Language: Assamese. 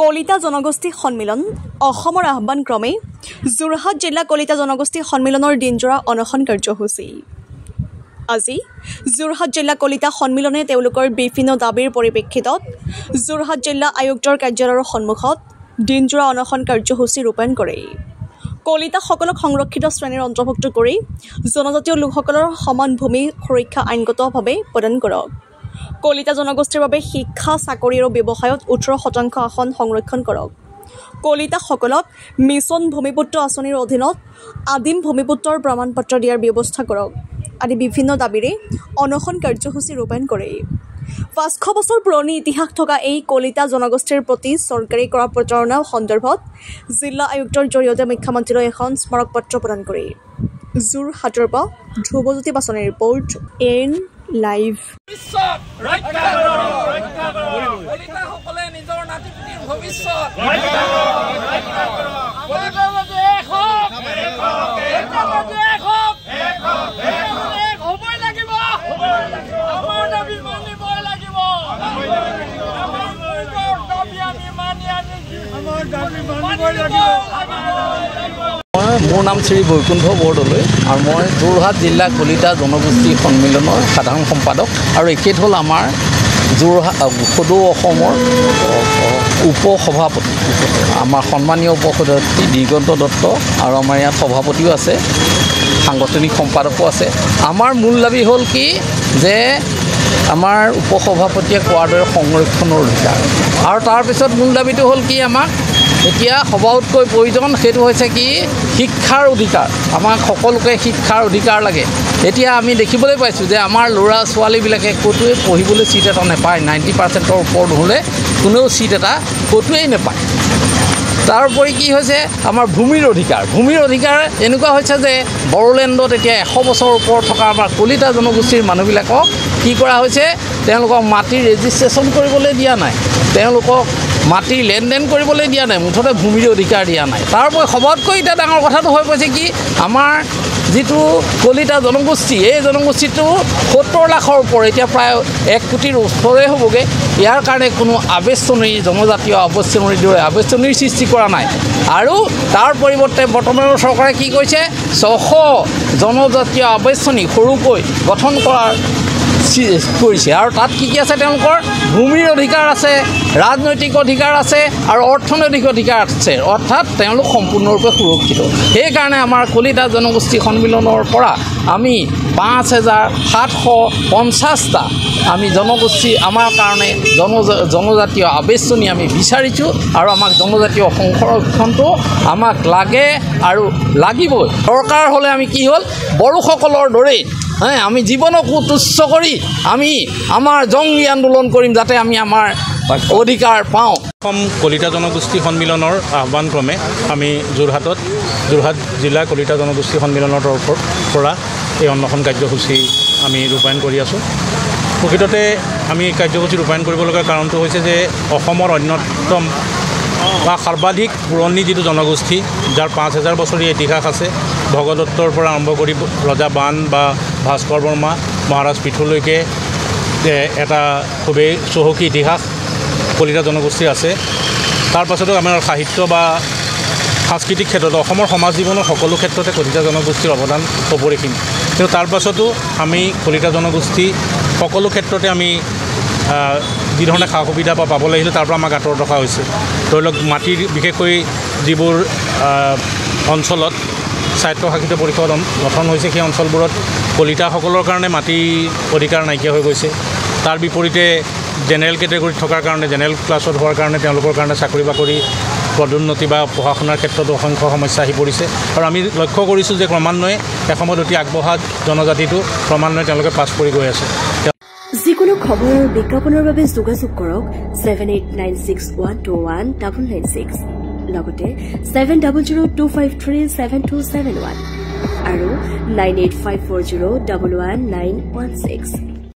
কলিতা জনগোষ্ঠী সন্মিলন অসমৰ আহ্বান ক্ৰমে যোৰহাট জিলা কলিতা জনগোষ্ঠী সন্মিলনৰ দিনজোৰা অনশন কাৰ্যসূচী আজি যোৰহাট জিলা কলিতা সন্মিলনে তেওঁলোকৰ বিভিন্ন দাবীৰ পৰিপ্ৰেক্ষিতত যোৰহাট জিলা আয়ুক্তৰ কাৰ্যালয়ৰ সন্মুখত দিনজোৰা অনশন কাৰ্যসূচী ৰূপায়ণ কৰে কলিতাসকলক সংৰক্ষিত শ্ৰেণীৰ অন্তৰ্ভুক্ত কৰি জনজাতীয় লোকসকলৰ সমান ভূমি সুৰক্ষা আইনগতভাৱে প্ৰদান কৰক কলিতা জনগোষ্ঠীৰ বাবে শিক্ষা চাকৰি আৰু ব্যৱসায়ত 18% আসন সংৰক্ষণ কৰক কলিতাসকলক মিছন ভূমিপুত্ৰ আঁচনিৰ অধীনত আদিম ভূমিপুত্ৰৰ প্ৰমাণপত্ৰ দিয়াৰ ব্যৱস্থা কৰক আদি বিভিন্ন দাবীৰে অনশন কাৰ্যসূচী ৰূপায়ণ কৰে 500 বছৰ পুৰণি ইতিহাস থকা এই কলিতা জনগোষ্ঠীৰ প্ৰতি চৰকাৰী কৰা প্ৰচাৰণা সন্দৰ্ভত জিলা আয়ুক্তৰ জৰিয়তে মুখ্যমন্ত্ৰীলৈ এখন স্মাৰক পত্ৰ প্ৰদান কৰে যোৰহাটৰ পৰা ধ্ৰুৱজ্যোতি বাচনিৰ ৰিপৰ্ট এন লাইভ কলিতাসকলে নিজৰ নাতি-পুতিৰ ভৱিষ্যত মোৰ নাম শ্ৰী বৈকুণ্ঠ বৰদলৈ আৰু মই যোৰহাট জিলা কলিতা জনগোষ্ঠী সন্মিলনৰ সাধাৰণ সম্পাদক আৰু এখেত হ'ল আমাৰ যোৰহাট সদৌ অসমৰ উপসভাপতি আমাৰ সন্মানীয় উপসভাপতি দিগন্ত দত্ত আৰু আমাৰ ইয়াত সভাপতিও আছে সাংগঠনিক সম্পাদকো আছে আমাৰ মূল দাবী হ'ল কি যে আমাৰ উপসভাপতিয়ে কোৱাৰ দৰে সংৰক্ষণৰ অধিকাৰ আৰু তাৰপিছত মূল দাবীটো হ'ল কি আমাক এতিয়া সবাতকৈ প্ৰয়োজন সেইটো হৈছে কি শিক্ষাৰ অধিকাৰ আমাক সকলোকে শিক্ষাৰ অধিকাৰ লাগে এতিয়া আমি দেখিবলৈ পাইছোঁ যে আমাৰ ল'ৰা ছোৱালীবিলাকে ক'তোৱে পঢ়িবলৈ চিট এটা নাপায় 90%ৰ ওপৰত হ'লে কোনেও চিট এটা ক'তোৱেই নাপায় তাৰোপৰি কি হৈছে আমাৰ ভূমিৰ অধিকাৰ এনেকুৱা হৈছে যে বড়োলেণ্ডত এতিয়া 100 বছৰৰ ওপৰত থকা আমাৰ কলিতা জনগোষ্ঠীৰ মানুহবিলাকক কি কৰা হৈছে তেওঁলোকক মাটি ৰেজিষ্ট্ৰেশ্যন কৰিবলৈ দিয়া নাই তেওঁলোকক মাটি লেনদেন কৰিবলৈ দিয়া নাই মুঠতে ভূমিৰ অধিকাৰ দিয়া নাই তাৰোপৰি সবতকৈ এতিয়া ডাঙৰ কথাটো হৈ পৰিছে কি আমাৰ যিটো কলিতা জনগোষ্ঠী এই জনগোষ্ঠীটো 70 লাখৰ ওপৰত এতিয়া প্ৰায় 1 কোটিৰ ওচৰে হ'বগৈ ইয়াৰ কাৰণে কোনো আৱেষ্টনী জনজাতীয় আৱেষ্টনীৰ সৃষ্টি কৰা নাই আৰু তাৰ পৰিৱৰ্তে বৰ্তমানৰ চৰকাৰে কি কৈছে 600 জনজাতীয় আৱেষ্টনী সৰুকৈ গঠন কৰাৰ কৰিছে আৰু তাত কি আছে তেওঁলোকৰ ভূমিৰ অধিকাৰ আছে ৰাজনৈতিক অধিকাৰ আছে আৰু অৰ্থনৈতিক অধিকাৰ আছে অৰ্থাৎ তেওঁলোক সম্পূৰ্ণৰূপে সুৰক্ষিত সেইকাৰণে আমাৰ কলিতা জনগোষ্ঠী সন্মিলনৰ পৰা আমি 5750টা আমি জনগোষ্ঠী আমাৰ কাৰণে জনজাতীয় আৱেষ্টনী আমি বিচাৰিছোঁ আৰু আমাক জনজাতীয় সংৰক্ষণটো আমাক লাগে আৰু লাগিবই দৰকাৰ হ'লে আমি কি হ'ল বড়োসকলৰ দৰেই আমি জীৱনকো তুচ্ছ কৰি আমি আমাৰ জংগী আন্দোলন কৰিম যাতে আমি আমাৰ অধিকাৰ পাওঁ অসম কলিতা জনগোষ্ঠী সন্মিলনৰ আহ্বান ক্ৰমে আমি যোৰহাট জিলা কলিতা জনগোষ্ঠী সন্মিলনৰ তৰফৰ পৰা এই অনশন কাৰ্যসূচী আমি ৰূপায়ণ কৰি আছোঁ প্ৰকৃততে আমি কাৰ্যসূচী ৰূপায়ণ কৰিব লগা কাৰণটো হৈছে যে অসমৰ অন্যতম বা সৰ্বাধিক পুৰণি যিটো জনগোষ্ঠী যাৰ 5000 বছৰীয়া ইতিহাস আছে ভগদত্তৰ পৰা আৰম্ভ কৰি ৰজা বান বা ভাস্কৰ বৰ্মা মহাৰাজ পৃথুলৈকে এটা খুবেই চহকী ইতিহাস কলিতা জনগোষ্ঠীৰ আছে তাৰ পাছতো আমাৰ সাহিত্য বা সাংস্কৃতিক ক্ষেত্ৰত অসমৰ সমাজ জীৱনৰ সকলো ক্ষেত্ৰতে কলিতা জনগোষ্ঠীৰ অৱদান অপৰিসীম কিন্তু তাৰ পাছতো আমি কলিতা জনগোষ্ঠী সকলো ক্ষেত্ৰতে আমি যিধৰণে সা সুবিধা পাব লাগিছিল তাৰ পৰা আমাক আঁতৰত ৰখা হৈছে ধৰি লওক মাটিৰ বিশেষকৈ যিবোৰ অঞ্চলত স্বায়ত্তশাসিত পৰিষদ গঠন হৈছে সেই অঞ্চলবোৰত কলিতাসকলৰ কাৰণে মাটি অধিকাৰ নাইকিয়া হৈ গৈছে তাৰ বিপৰীতে জেনেৰেল কেটেগৰীত থকাৰ কাৰণে জেনেৰেল ক্লাছত হোৱাৰ কাৰণে তেওঁলোকৰ কাৰণে চাকৰি বাকৰি পদোন্নতি বা পঢ়া শুনাৰ ক্ষেত্ৰত অসংখ্য সমস্যা আহি পৰিছে আৰু আমি লক্ষ্য কৰিছোঁ যে ক্ৰমান্বয়ে এসময়ত অতি আগবঢ়া জনজাতিটো ক্ৰমান্বয়ে তেওঁলোকে পাছ পৰি গৈ আছে যিকোনো খবৰৰ বিজ্ঞাপনৰ বাবে যোগাযোগ কৰক 7896121996 লগতে 7002537271 আৰু 9854011916